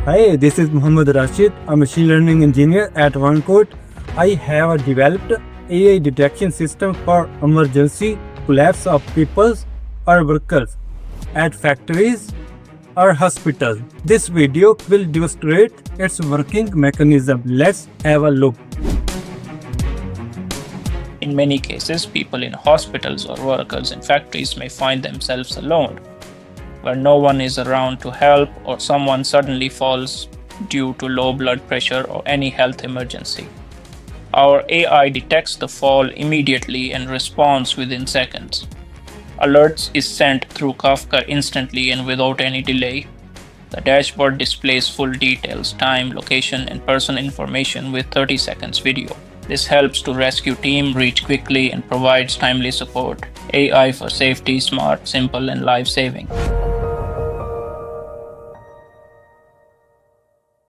Hi, this is Muhammad Rashid, a machine learning engineer at OneKode. I have developed AI detection system for emergency collapse of people or workers at factories or hospitals. This video will demonstrate its working mechanism. Let's have a look. In many cases, people in hospitals or workers in factories may find themselves alone, where no one is around to help or someone suddenly falls due to low blood pressure or any health emergency. Our AI detects the fall immediately and responds within seconds. Alerts is sent through Kafka instantly and without any delay. The dashboard displays full details, time, location, and person information with 30 seconds video. This helps to rescue team reach quickly and provides timely support. AI for safety, smart, simple, and life-saving.